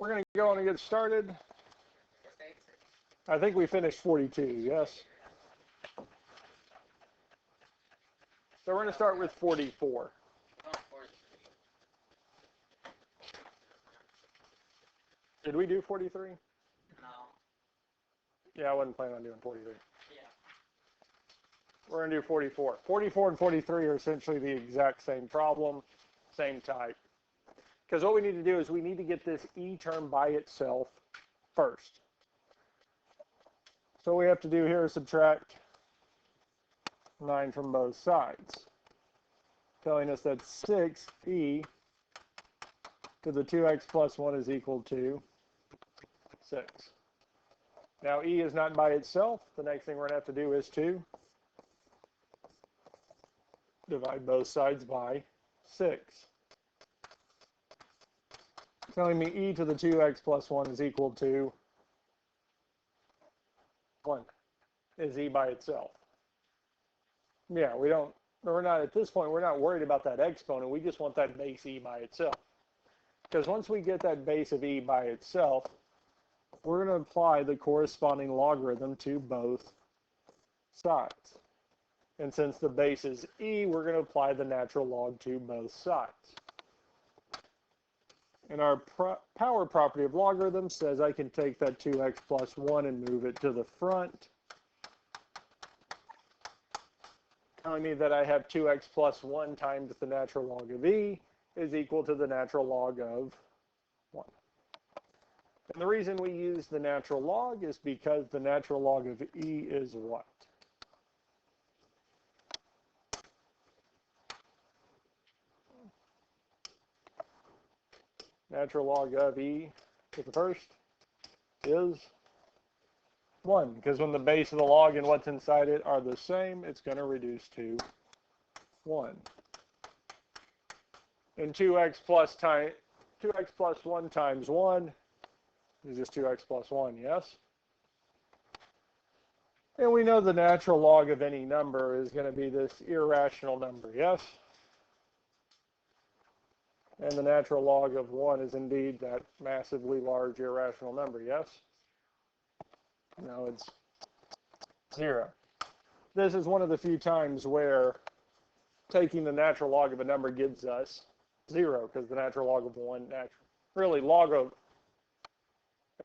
We're going to go on and get started. I think we finished 42, yes? So we're going to start with 44. Did we do 43? No. Yeah, I wasn't planning on doing 43. Yeah. We're going to do 44. 44 and 43 are essentially the exact same problem, same type. Because what we need to do is we need to get this e term by itself first. So what we have to do here is subtract 9 from both sides, telling us that 6e to the 2x plus 1 is equal to 6. Now e is not by itself. The next thing we're going to have to do is to divide both sides by 6. Telling me e to the 2x plus 1 is equal to 1. Is e by itself? Yeah, we're not at this point, we're not worried about that exponent. We just want that base e by itself. Because once we get that base of e by itself, we're going to apply the corresponding logarithm to both sides. And since the base is e, we're going to apply the natural log to both sides. And our power property of logarithm says I can take that 2x plus 1 and move it to the front, telling me that I have 2x plus 1 times the natural log of e is equal to the natural log of 1. And the reason we use the natural log is because the natural log of e is what? Natural log of e to the first is 1, because when the base of the log and what's inside it are the same, it's going to reduce to 1. And 2x plus 1 times 1 is just 2x plus 1, yes? And we know the natural log of any number is going to be this irrational number, yes? And the natural log of 1 is indeed that massively large irrational number, yes? No, it's 0. This is one of the few times where taking the natural log of a number gives us 0, because the natural log of 1, really log of,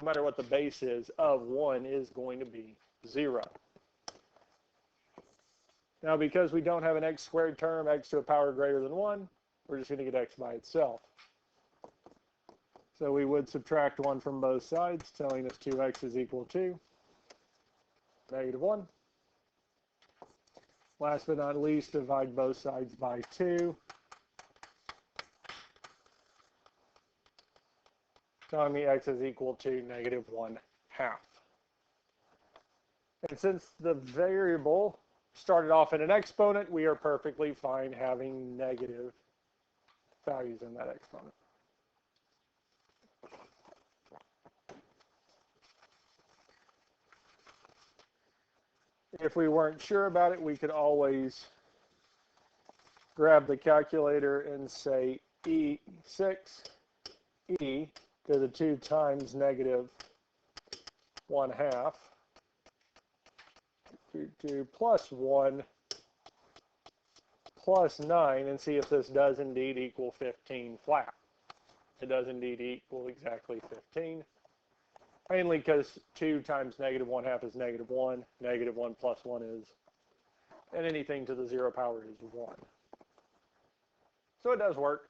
no matter what the base is, of 1 is going to be 0. Now, because we don't have an x squared term, x to a power greater than 1, we're just going to get x by itself. So we would subtract 1 from both sides, telling us 2x is equal to negative 1. Last but not least, divide both sides by 2. Telling me x is equal to negative 1/2. And since the variable started off in an exponent, we are perfectly fine having negative values in that exponent. If we weren't sure about it, we could always grab the calculator and say 6e to the 2 times negative 1/2 to plus 1 plus 9 and see if this does indeed equal 15 flat. It does indeed equal exactly 15. Mainly because 2 times negative 1/2 is negative 1. Negative 1 plus 1 is, and anything to the 0 power is 1. So it does work.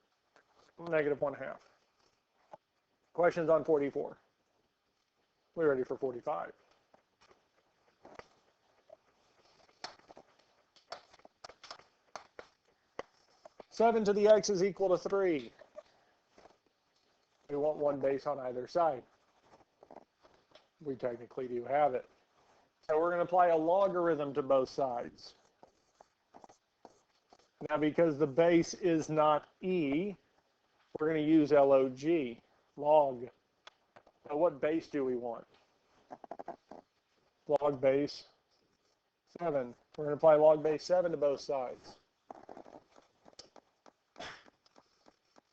Negative 1/2. Questions on 44? We're ready for 45. Seven to the x is equal to 3. We want one base on either side. We technically do have it. So we're going to apply a logarithm to both sides. Now, because the base is not e, we're going to use log, log. Now, what base do we want? Log base 7. We're going to apply log base 7 to both sides.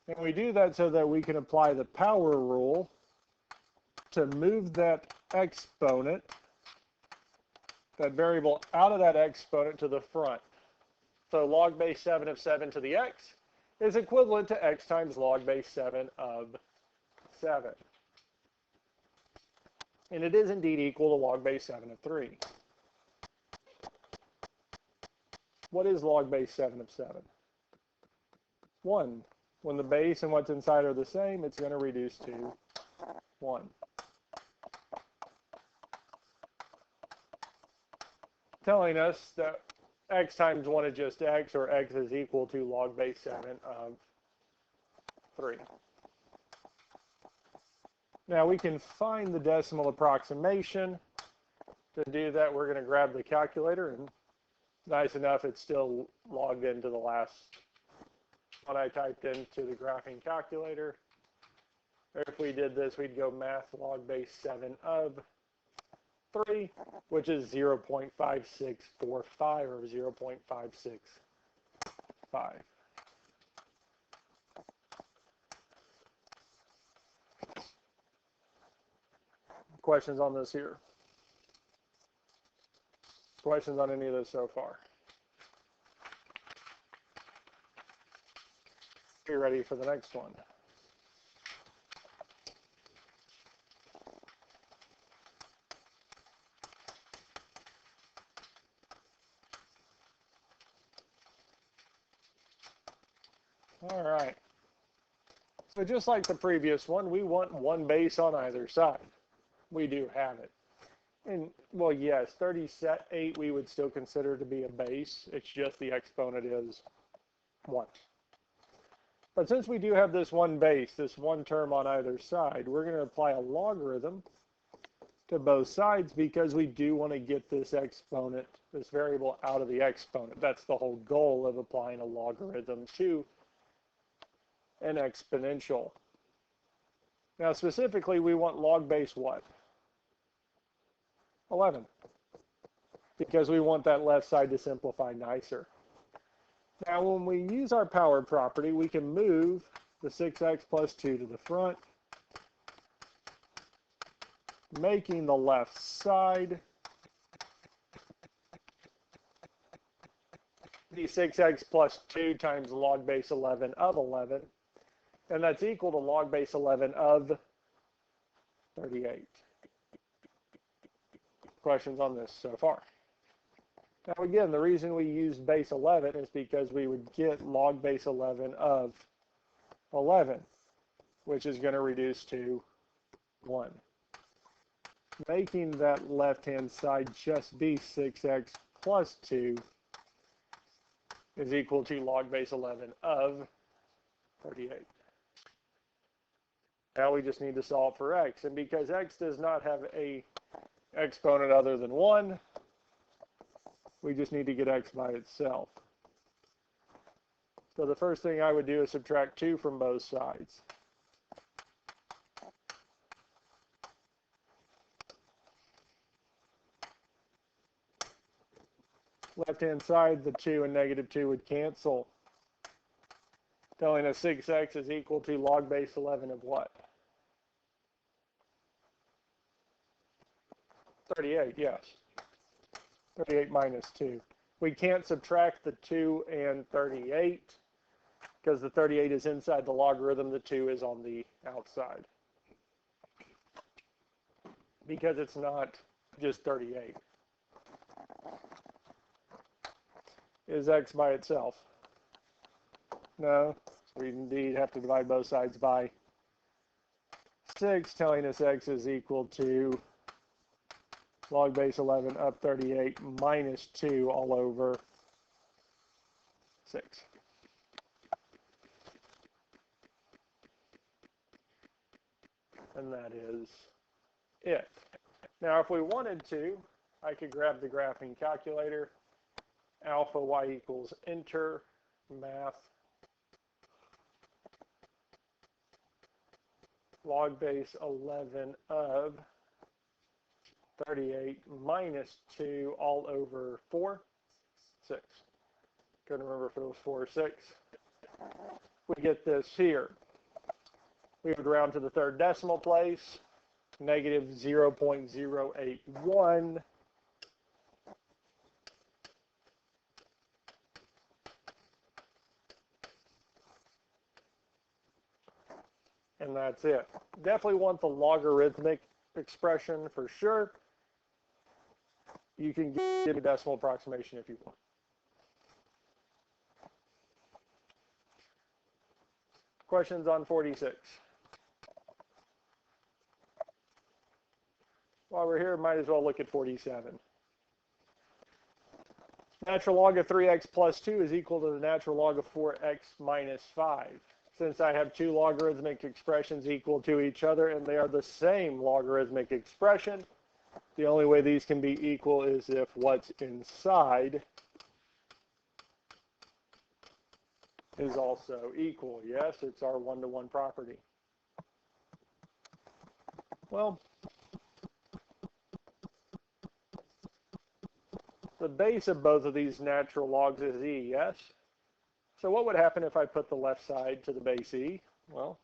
And we do that so that we can apply the power rule to move that exponent, that variable, out of that exponent to the front. So log base 7 of 7 to the x is equivalent to x times log base 7 of 7. And it is indeed equal to log base 7 of 3. What is log base 7 of 7? 1. When the base and what's inside are the same, it's going to reduce to 1. Telling us that x times 1 is just x, or x is equal to log base 7 of 3. Now we can find the decimal approximation. To do that, we're going to grab the calculator, and nice enough, it's still logged into the last one I typed into the graphing calculator. If we did this, we'd go math log base 7 of 3, which is 0.5645 or 0.565. Questions on this here? Questions on any of this so far? Be ready for the next one. All right. So just like the previous one, we want one base on either side. We do have it. And, well, yes, 38 we would still consider to be a base. It's just the exponent is 1. But since we do have this one base, this one term on either side, we're going to apply a logarithm to both sides because we do want to get this exponent, this variable, out of the exponent. That's the whole goal of applying a logarithm to an exponential. Now, specifically, we want log base what? 11. Because we want that left side to simplify nicer. Now, when we use our power property, we can move the 6x plus 2 to the front, making the left side be 6x plus 2 times log base 11 of 11, and that's equal to log base 11 of 38. Questions on this so far? Now again, the reason we use base 11 is because we would get log base 11 of 11, which is going to reduce to 1. Making that left-hand side just be 6x plus 2 is equal to log base 11 of 38. Now we just need to solve for x, and because x does not have a exponent other than 1, we just need to get x by itself. So the first thing I would do is subtract 2 from both sides. Left-hand side, the 2 and negative 2 would cancel, telling us 6x is equal to log base 11 of what? 38, yes. 38 minus 2. We can't subtract the 2 and 38 because the 38 is inside the logarithm, the 2 is on the outside. Because it's not just 38. Is x by itself? No. So we indeed have to divide both sides by 6, telling us x is equal to log base 11 of 38 minus 2 all over 6. And that is it. Now, if we wanted to, I could grab the graphing calculator, alpha y equals enter math log base 11 of 38 minus 2 all over 4, 6. Couldn't remember if it was 4 or 6. We get this here. We would round to the third decimal place. negative 0.081. And that's it. Definitely want the logarithmic expression for sure. You can give a decimal approximation if you want. Questions on 46? While we're here, might as well look at 47. Natural log of 3x plus 2 is equal to the natural log of 4x minus 5. Since I have two logarithmic expressions equal to each other and they are the same logarithmic expression, the only way these can be equal is if what's inside is also equal. Yes, it's our one-to-one property. Well, the base of both of these natural logs is e, yes? So what would happen if I put the left side to the base e? Well,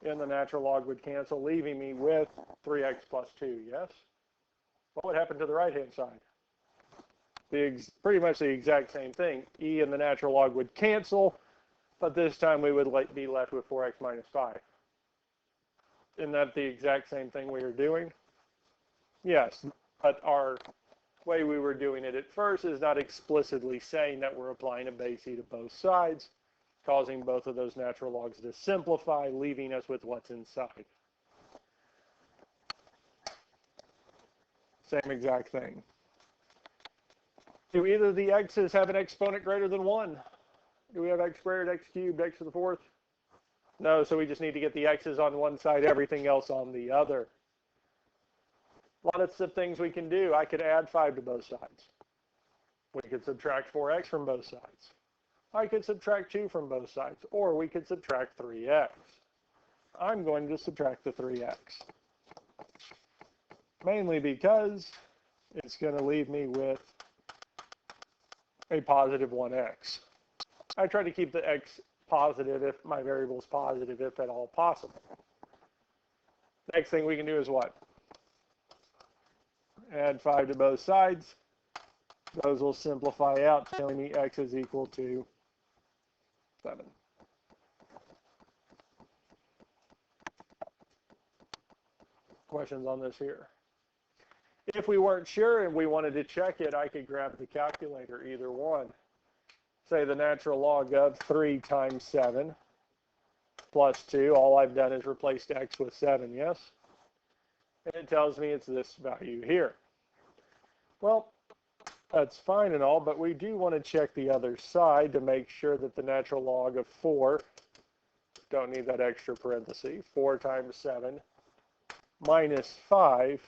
and the natural log would cancel, leaving me with 3x plus 2, yes? What would happen to the right-hand side? Pretty much the exact same thing. E and the natural log would cancel, but this time we would be left with 4x minus 5. Isn't that the exact same thing we were doing? Yes, but our way we were doing it at first is not explicitly saying that we're applying a base e to both sides, causing both of those natural logs to simplify, leaving us with what's inside. Same exact thing. Do either of the x's have an exponent greater than 1? Do we have x squared, x cubed, x to the fourth? No, so we just need to get the x's on one side, everything else on the other. Lots of things we can do. I could add 5 to both sides. We could subtract 4x from both sides. I could subtract 2 from both sides, or we could subtract 3x. I'm going to subtract the 3x. Mainly because it's going to leave me with a positive 1x. I try to keep the x positive if my variable is positive, if at all possible. Next thing we can do is what? Add 5 to both sides. Those will simplify out, telling me x is equal to 7. Questions on this here? If we weren't sure and we wanted to check it, I could grab the calculator, either one. Say the natural log of 3 times 7 plus 2. All I've done is replaced x with 7, yes? And it tells me it's this value here. Well, that's fine and all, but we do want to check the other side to make sure that the natural log of 4, don't need that extra parenthesis, 4 times 7 minus 5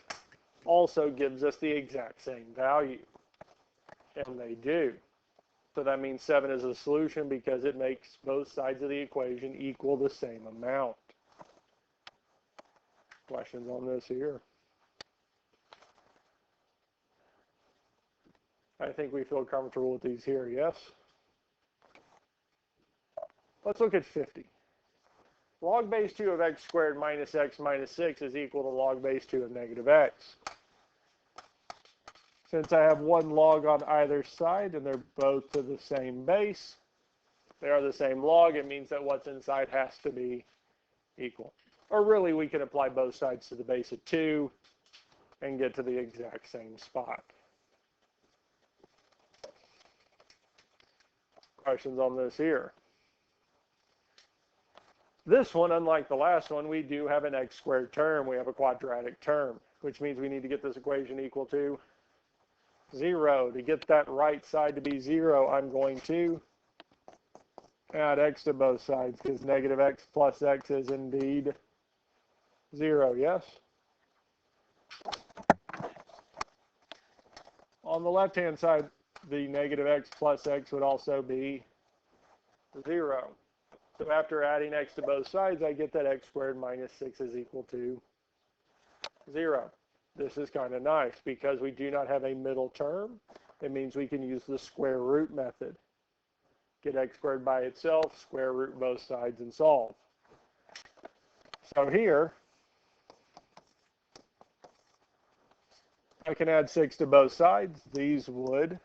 also gives us the exact same value. And they do. So that means 7 is a solution because it makes both sides of the equation equal the same amount. Questions on this here? I think we feel comfortable with these here, yes? Let's look at 50. Log base 2 of x squared minus x minus 6 is equal to log base 2 of negative x. Since I have one log on either side and they're both to the same base, they are the same log, it means that what's inside has to be equal. Or really, we can apply both sides to the base of 2 and get to the exact same spot. Questions on this here? This one, unlike the last one, we do have an x squared term. We have a quadratic term, which means we need to get this equation equal to 0. To get that right side to be 0, I'm going to add x to both sides, because negative x plus x is indeed 0, yes? On the left-hand side, the negative x plus x would also be 0. So after adding x to both sides, I get that x squared minus 6 is equal to 0. This is kind of nice because we do not have a middle term. It means we can use the square root method. Get x squared by itself, square root both sides, and solve. So here, I can add 6 to both sides. These would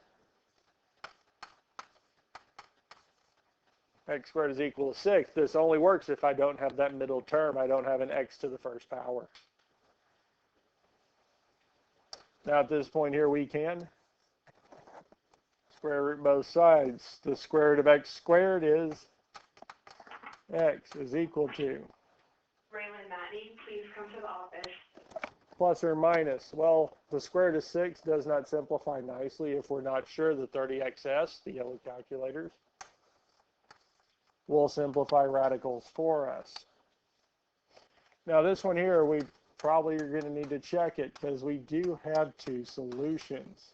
x squared is equal to 6. This only works if I don't have that middle term. I don't have an x to the first power. Now at this point here we can square root both sides. The square root of x squared is x is equal to Raylan Maddie, please come to the office. Plus or minus. Well, the square root of 6 does not simplify nicely if we're not sure. The 30xs, the yellow calculators, will simplify radicals for us. Now this one here, we probably are going to need to check it because we do have two solutions.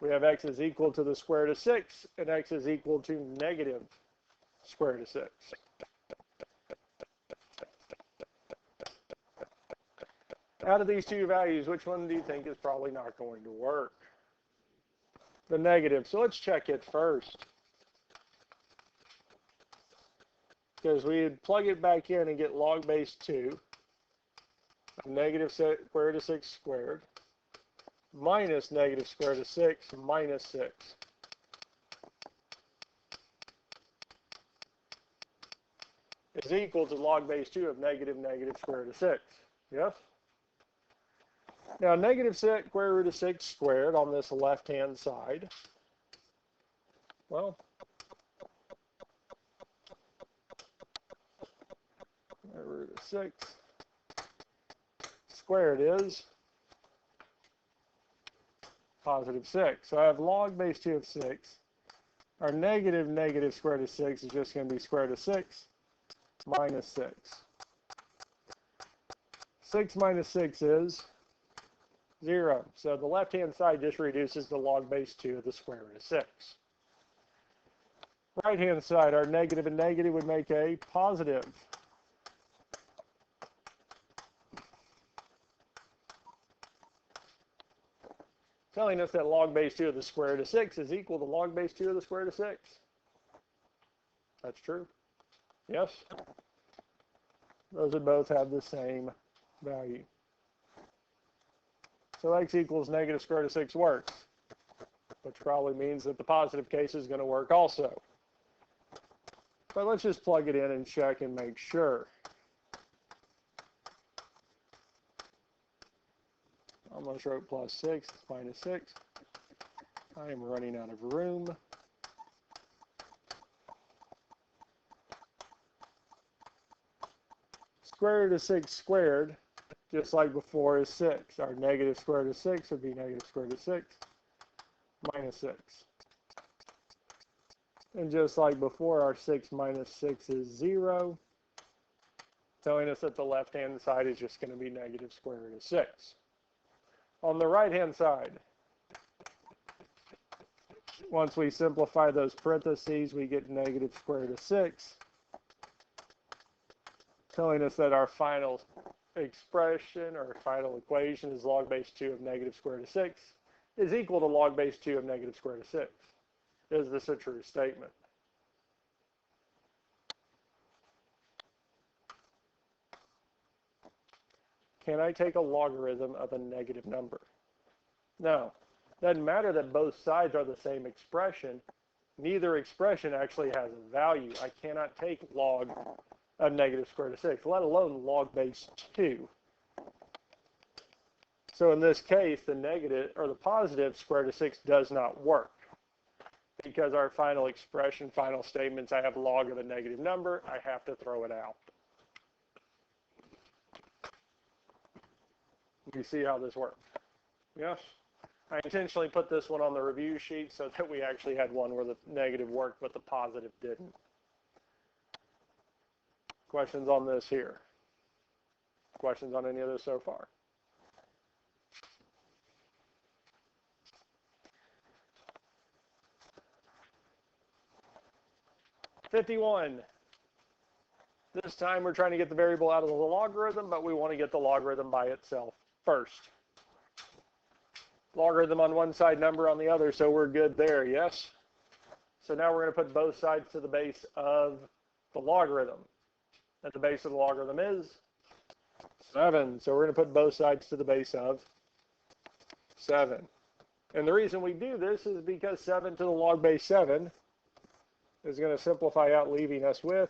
We have x is equal to the square root of 6 and x is equal to negative square root of 6. Out of these two values, which one do you think is probably not going to work? The negative. So let's check it first. Because we'd plug it back in and get log base 2 of negative square root of 6 squared minus negative square root of 6 minus 6. Is equal to log base 2 of negative square root of 6. Yes? Now, negative square root of 6 squared on this left-hand side, well, square root of 6 squared is positive 6. So I have log base 2 of 6. Our negative square root of 6 is just going to be square root of 6 minus 6. 6 minus 6 is 0. So the left-hand side just reduces to log base 2 of the square root of 6. Right-hand side, our negative and negative would make a positive. Telling us that log base 2 of the square root of 6 is equal to log base 2 of the square root of 6. That's true. Yes? Those would both have the same value. So x equals negative square root of 6 works, which probably means that the positive case is going to work also. But let's just plug it in and check and make sure. Almost wrote plus 6, minus 6. I am running out of room. Square root of 6 squared, just like before, is 6. Our negative square root of 6 would be negative square root of 6 minus 6. And just like before, our 6 minus 6 is 0, telling us that the left-hand side is just going to be negative square root of 6. On the right-hand side, once we simplify those parentheses, we get negative square root of 6, telling us that our final expression or final equation is log base 2 of negative square root of 6 is equal to log base 2 of negative square root of 6. Is this a true statement? Can I take a logarithm of a negative number? No. Doesn't matter that both sides are the same expression. Neither expression actually has a value. I cannot take log of negative square root of 6, let alone log base 2. So in this case, the negative or the positive square root of 6 does not work because our final expression, final statements, I have log of a negative number, I have to throw it out. You see how this works? Yes? I intentionally put this one on the review sheet so that we actually had one where the negative worked but the positive didn't. Questions on this here? Questions on any of this so far? $51. This time we're trying to get the variable out of the logarithm, but we want to get the logarithm by itself first. Logarithm on one side, number on the other, so we're good there, yes? So now we're going to put both sides to the base of the logarithm. And the base of the logarithm is 7. So we're going to put both sides to the base of 7. And the reason we do this is because 7 to the log base 7 is going to simplify out, leaving us with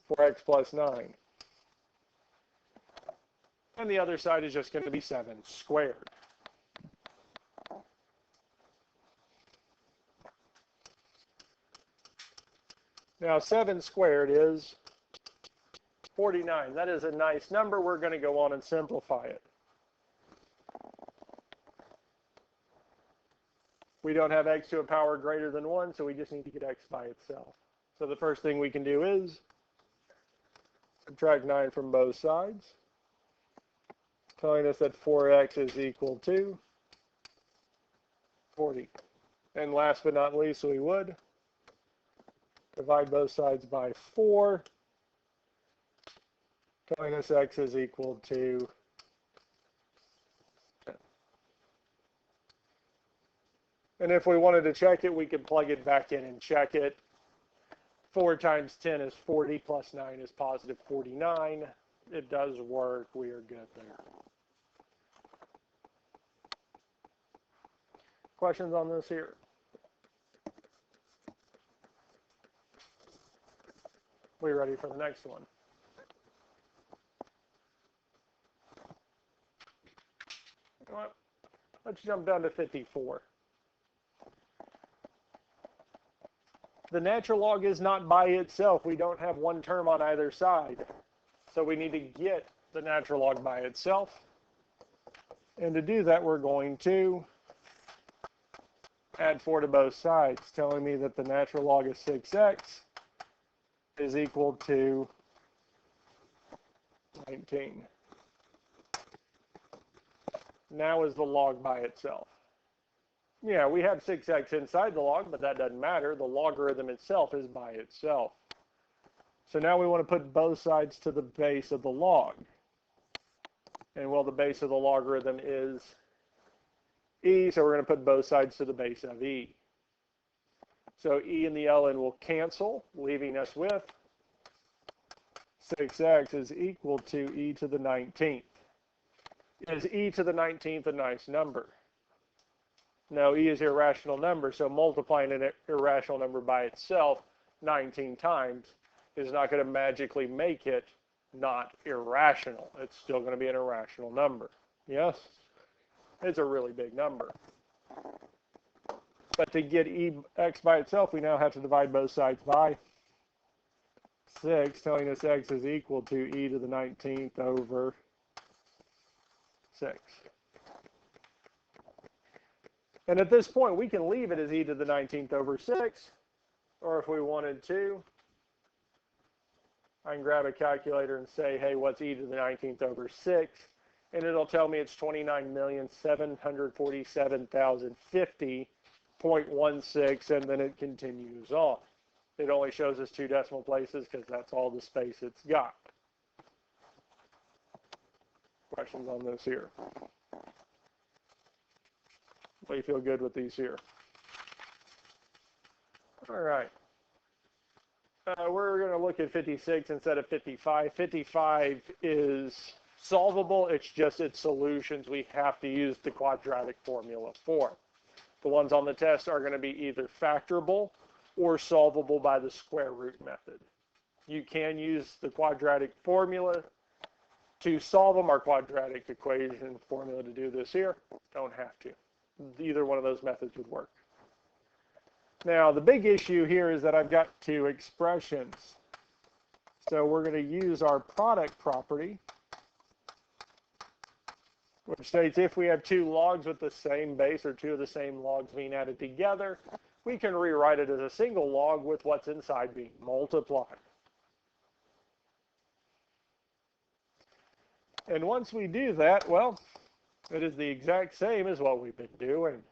4x plus 9. And the other side is just going to be 7 squared. Now 7 squared is 49. That is a nice number. We're going to go on and simplify it. We don't have x to a power greater than 1, so we just need to get x by itself. So the first thing we can do is subtract 9 from both sides, telling us that 4x is equal to 40. And last but not least, we would divide both sides by 4, telling us x is equal to 10. And if we wanted to check it, we could plug it back in and check it. 4 times 10 is 40, plus 9 is positive 49. It does work. We are good there. Questions on this here? We ready for the next one? You know what? Let's jump down to 54. The natural log is not by itself. We don't have one term on either side. So we need to get the natural log by itself. And to do that, we're going to add 4 to both sides, telling me that the natural log of 6x is equal to 19. Now is the log by itself. Yeah, we have 6x inside the log, but that doesn't matter. The logarithm itself is by itself. So now we want to put both sides to the base of the log. And well, the base of the logarithm is e, so we're going to put both sides to the base of e. So e and the ln will cancel, leaving us with 6x is equal to e to the 19th. Is e to the 19th a nice number? No, e is an irrational number, so multiplying an irrational number by itself 19 times is not going to magically make it not irrational. It's still going to be an irrational number. Yes? It's a really big number. But to get x by itself, we now have to divide both sides by 6, telling us x is equal to e to the 19th over 6. And at this point, we can leave it as e to the 19th over 6, or if we wanted to, I can grab a calculator and say, hey, what's e to the 19th over 6? And it'll tell me it's 29,747,050.16, and then it continues on. It only shows us 2 decimal places because that's all the space it's got. Questions on this here? We feel good with these here. All right. We're going to look at 56 instead of 55. 55 is solvable. It's just its solutions we have to use the quadratic formula for. The ones on the test are going to be either factorable or solvable by the square root method. You can use the quadratic formula to solve them, our quadratic equation formula to do this here. Don't have to. Either one of those methods would work. Now, the big issue here is that I've got 2 expressions. So we're going to use our product property, which states if we have 2 logs with the same base or 2 of the same logs being added together, we can rewrite it as a single log with what's inside being multiplied. And once we do that, well, it is the exact same as what we've been doing.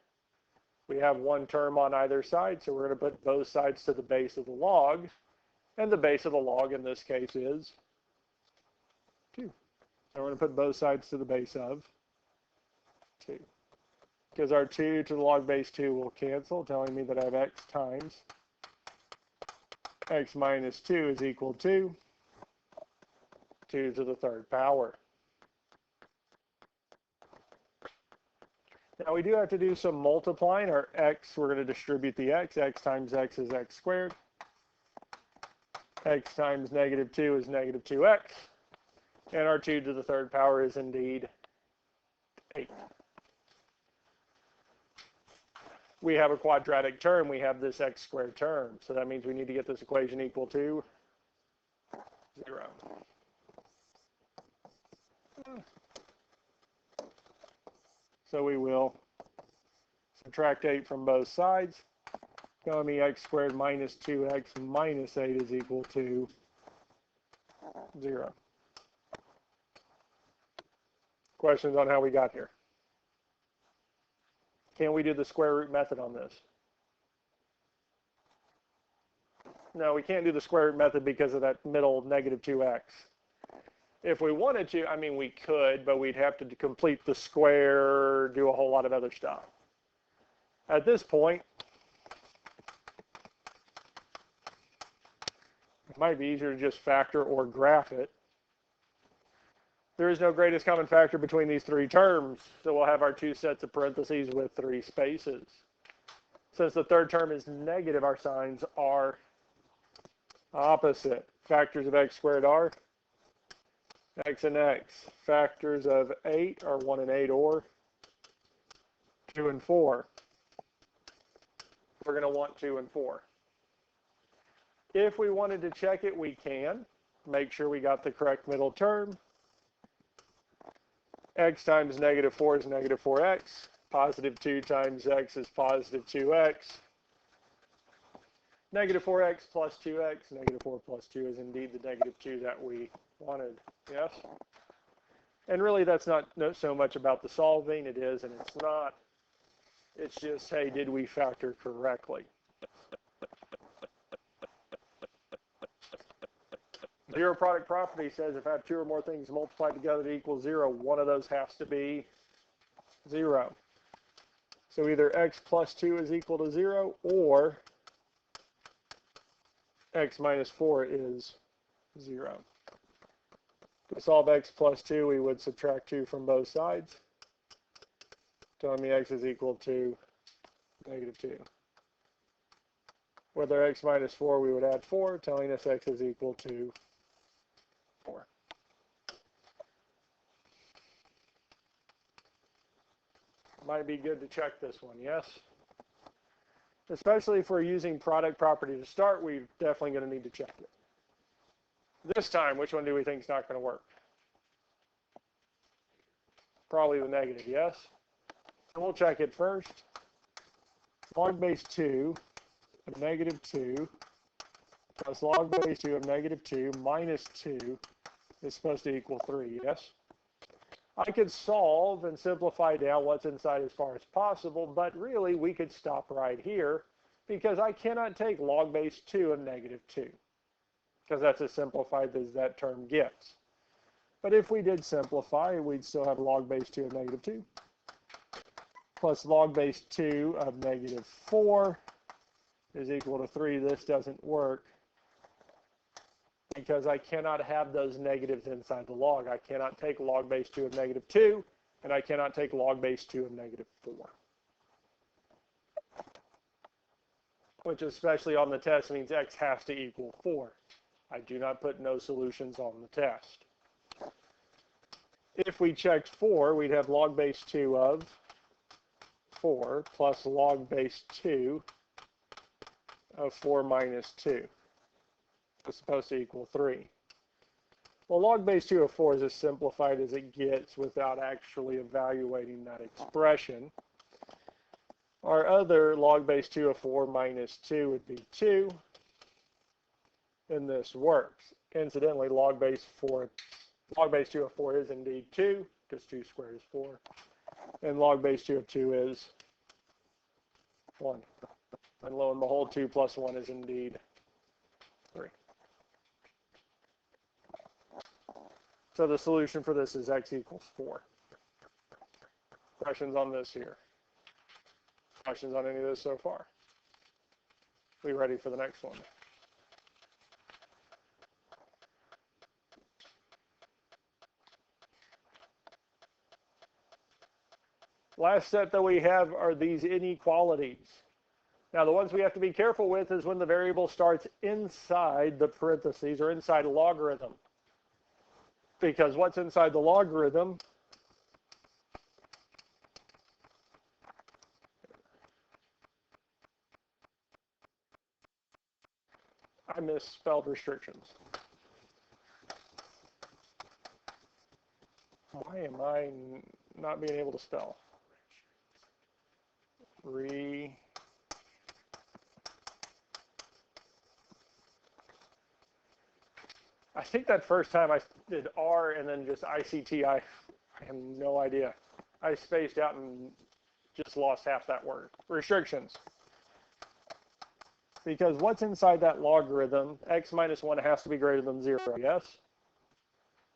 We have one term on either side, so we're going to put both sides to the base of the log. And the base of the log in this case is 2. So we're going to put both sides to the base of 2. Because our 2 to the log base 2 will cancel, telling me that I have x times x minus 2 is equal to 2 to the 3rd power. Now we do have to do some multiplying. Our x, we're going to distribute the x. X times x is x squared. X times negative 2 is negative 2x. And our 2 to the third power is indeed 8. We have a quadratic term. We have this x squared term. So that means we need to get this equation equal to 0. So we will subtract 8 from both sides. Telling me x squared minus 2x minus 8 is equal to 0. Questions on how we got here? Can we do the square root method on this? No, we can't do the square root method because of that middle negative 2x. If we wanted to, I mean, we could, but we'd have to complete the square, do a whole lot of other stuff. At this point, it might be easier to just factor or graph it. There is no greatest common factor between these three terms, so we'll have our two sets of parentheses with 3 spaces. Since the third term is negative, our signs are opposite. Factors of x squared are x and x. Factors of 8 are 1 and 8 or 2 and 4. We're going to want 2 and 4. If we wanted to check it, we can. Make sure we got the correct middle term. X times negative 4 is negative 4x. Positive 2 times x is positive 2x. Negative 4x plus 2x. Negative 4 plus 2 is indeed the negative 2 that we wanted. Yes? And really, that's not so much about the solving. It is and it's not. It's just, hey, did we factor correctly? Zero product property says if I have 2 or more things multiplied together to equal 0, one of those has to be 0. So either x plus 2 is equal to 0 or x minus 4 is 0. To solve x plus 2, we would subtract 2 from both sides, telling me x is equal to negative 2. With our x minus 4, we would add 4, telling us x is equal to 4. Might be good to check this one, yes? Especially if we're using product property to start, we're definitely going to need to check it. This time, which one do we think is not going to work? Probably the negative, yes? So we'll check it first. Log base 2 of negative 2 plus log base 2 of negative 2 minus 2 is supposed to equal 3, yes? I could solve and simplify down what's inside as far as possible, but really we could stop right here because I cannot take log base 2 of negative 2 because that's as simplified as that term gets. But if we did simplify, we'd still have log base 2 of negative 2 plus log base 2 of negative 4 is equal to 3. This doesn't work because I cannot have those negatives inside the log. I cannot take log base 2 of negative 2, and I cannot take log base 2 of negative 4. Which especially on the test means x has to equal 4. I do not put no solutions on the test. If we checked 4, we'd have log base 2 of 4 plus log base 2 of 4 minus 2. It's supposed to equal 3. Well, log base 2 of 4 is as simplified as it gets without actually evaluating that expression. Our other log base 2 of 4 minus 2 would be 2, and this works. Incidentally, log base 2 of 4 is indeed 2, because 2 squared is 4, and log base 2 of 2 is 1. And lo and behold, 2 plus 1 is indeed 3. So the solution for this is x equals 4. Questions on this here? Questions on any of this so far? We ready for the next one? Last set that we have are these inequalities. Now, the ones we have to be careful with is when the variable starts inside the parentheses or inside a logarithm. Because what's inside the logarithm I misspelled restrictions. Why am I not being able to spell? I think that first time I did R and then just ICT, I have no idea. I spaced out and just lost half that word. Restrictions. Because what's inside that logarithm, x minus 1 has to be greater than 0, yes?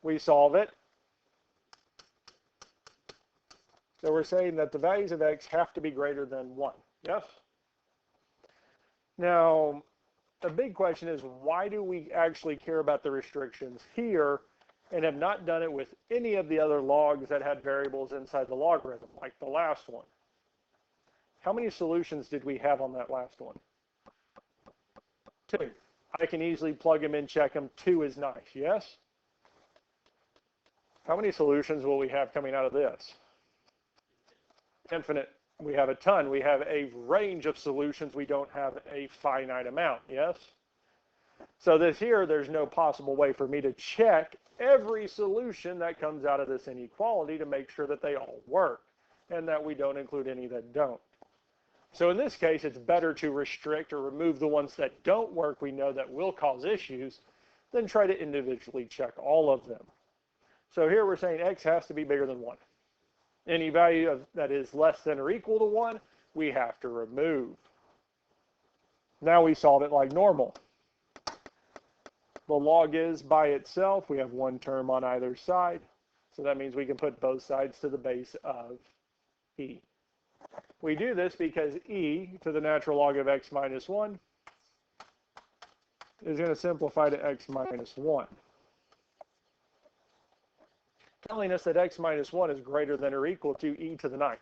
We solve it. So we're saying that the values of x have to be greater than 1, yes? Now, the big question is, why do we actually care about the restrictions here and have not done it with any of the other logs that had variables inside the logarithm, like the last one? How many solutions did we have on that last one? 2. I can easily plug them in, check them. 2 is nice, yes? How many solutions will we have coming out of this? Infinite. We have a ton. We have a range of solutions. We don't have a finite amount, yes? So this here, there's no possible way for me to check every solution that comes out of this inequality to make sure that they all work and that we don't include any that don't. So in this case, it's better to restrict or remove the ones that don't work, we know that will cause issues, than try to individually check all of them. So here we're saying x has to be bigger than 1. Any value that is less than or equal to 1, we have to remove. Now we solve it like normal. The log is by itself. We have one term on either side. So that means we can put both sides to the base of e. We do this because e to the natural log of x minus 1 is going to simplify to x minus 1. Telling us that x minus 1 is greater than or equal to e to the 9th.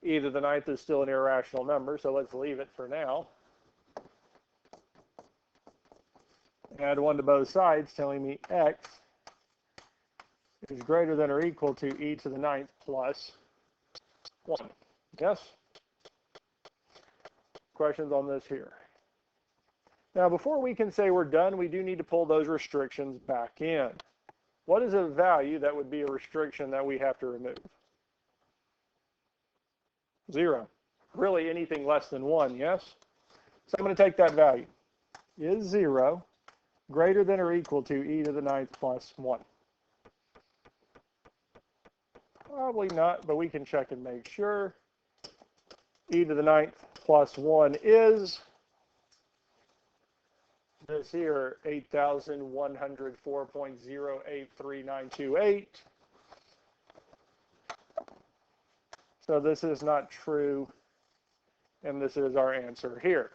E to the 9th is still an irrational number, so let's leave it for now. Add 1 to both sides, telling me x is greater than or equal to e to the 9th plus 1. Yes? Questions on this here? Now, before we can say we're done, we do need to pull those restrictions back in. What is a value that would be a restriction that we have to remove? 0. Really anything less than 1, yes? So I'm going to take that value. Is 0 greater than or equal to e to the 9th plus 1? Probably not, but we can check and make sure. E to the 9th plus 1 is this here, 8,104.083928. So this is not true, and this is our answer here.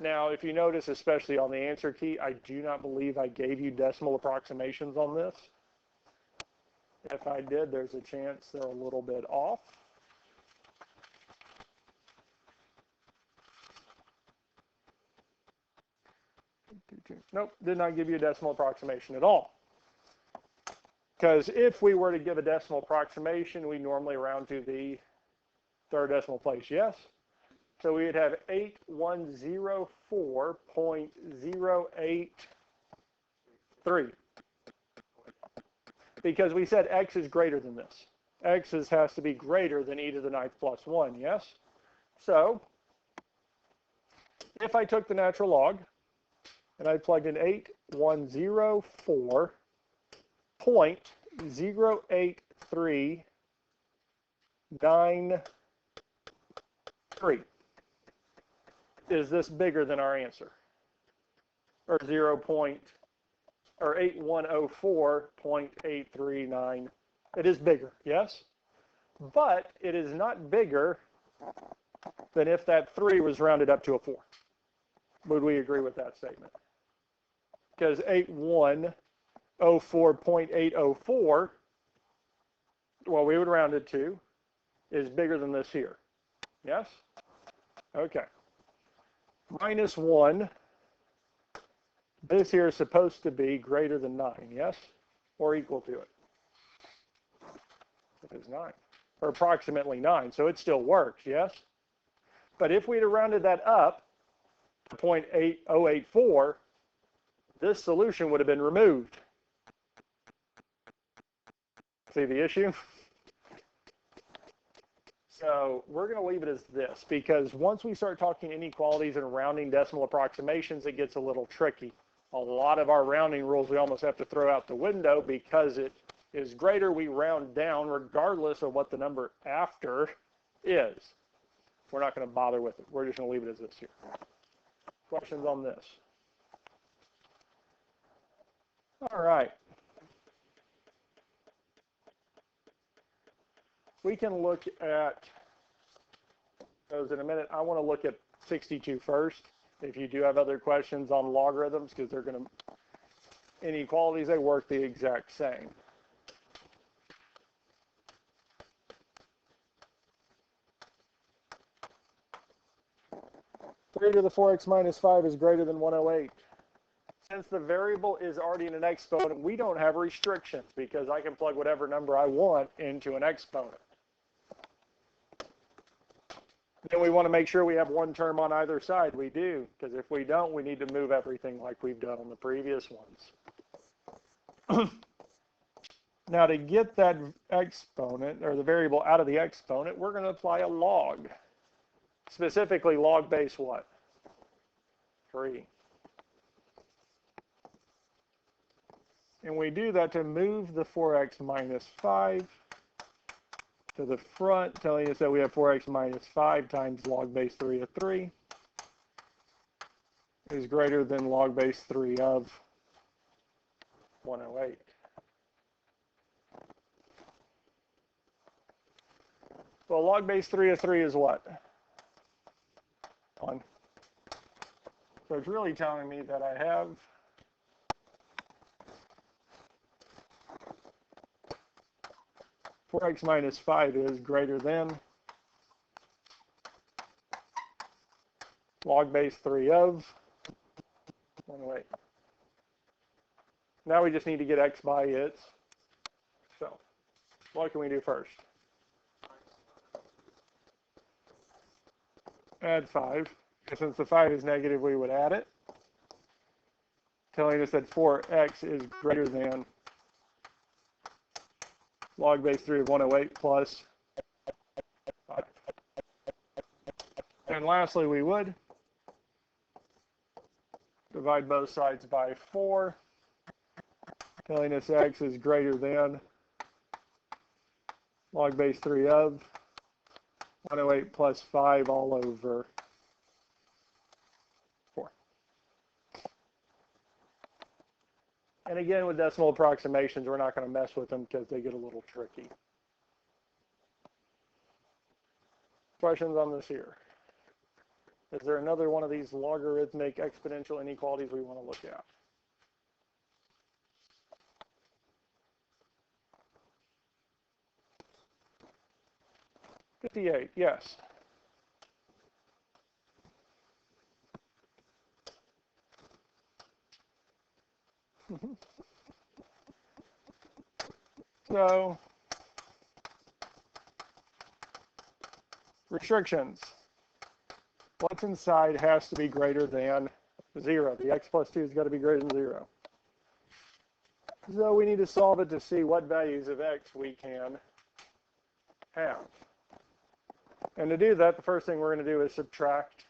Now, if you notice, especially on the answer key, I do not believe I gave you decimal approximations on this. If I did, there's a chance they're a little bit off. Nope, did not give you a decimal approximation at all. Because if we were to give a decimal approximation, we normally round to the third decimal place, yes? So we would have 8104.083. Because we said x is greater than this. X has to be greater than e to the 9th plus 1, yes? So if I took the natural log and I plugged in 8104.08393, is this bigger than our answer? Or 8104.839. It is bigger, yes? But it is not bigger than if that 3 was rounded up to a 4. Would we agree with that statement? Because 8104.804 well, we would round it to, is bigger than this here. Yes? Okay. Minus 1. This here is supposed to be greater than 9, yes? Or equal to it. It is 9. Or approximately 9, so it still works, yes? But if we'd have rounded that up to 0.8084, this solution would have been removed. See the issue? So we're going to leave it as this, because once we start talking inequalities and rounding decimal approximations, it gets a little tricky. A lot of our rounding rules we almost have to throw out the window because it is greater, we round down regardless of what the number after is. We're not going to bother with it. We're just going to leave it as this here. Questions on this? All right. We can look at those in a minute. I want to look at 62 first. If you do have other questions on logarithms, because they're going to, inequalities, they work the exact same. Three to the 4x minus 5 is greater than 108. Since the variable is already in an exponent, we don't have restrictions because I can plug whatever number I want into an exponent. Then we want to make sure we have one term on either side. We do, because if we don't, we need to move everything like we've done on the previous ones. Now, to get that exponent, or the variable out of the exponent, we're going to apply a log. Specifically, log base what? 3. And we do that to move the 4x minus 5 to the front, telling us that we have 4x minus 5 times log base 3 of 3 is greater than log base 3 of 108. Well, log base 3 of 3 is what? 1. So it's really telling me that I have four x minus 5 is greater than log base 3 of 108. Now we just need to get x by its. So what can we do first? Add 5. Since the 5 is negative, we would add it, telling us that 4x is greater than log base 3 of 108 plus 5. And lastly, we would divide both sides by 4, telling us x is greater than log base 3 of 108 plus 5 all over 4. And again, with decimal approximations, we're not going to mess with them because they get a little tricky. Questions on this here? Is there another one of these logarithmic exponential inequalities we want to look at? $58, yes. So, restrictions. What's inside has to be greater than 0. The x plus 2 has got to be greater than 0. So we need to solve it to see what values of x we can have. And to do that, the first thing we're going to do is subtract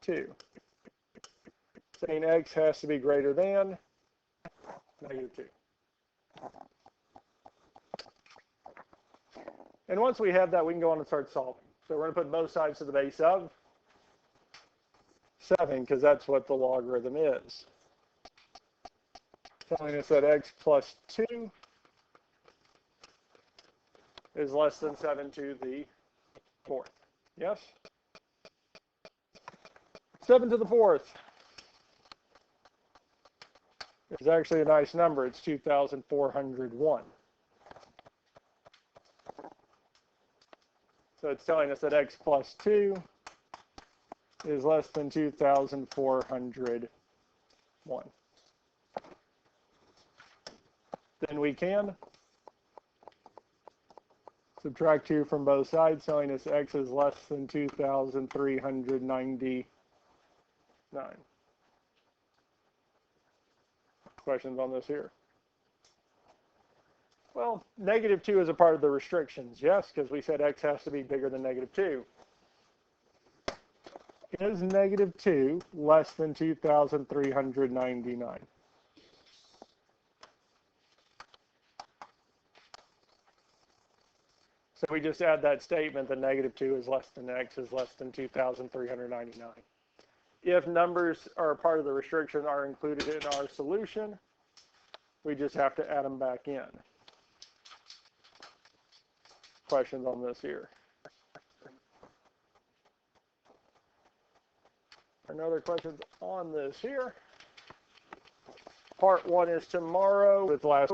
2. Saying x has to be greater than negative 2. And once we have that, we can go on and start solving. So we're going to put both sides to the base of 7, because that's what the logarithm is. Telling us that x plus 2 is less than 7 to the 4th. Yes? 7 to the 4th is actually a nice number. It's 2,401. So it's telling us that x plus 2 is less than 2,401. Then we can subtract 2 from both sides, telling us x is less than 2,399. Questions on this here? Well, negative 2 is a part of the restrictions, yes, because we said x has to be bigger than negative 2. Is negative 2 less than 2,399? So we just add that statement that negative 2 is less than x is less than 2,399. If numbers are part of the restriction are included in our solution, we just have to add them back in. Questions on this here? Another questions on this here? Part 1 is tomorrow with last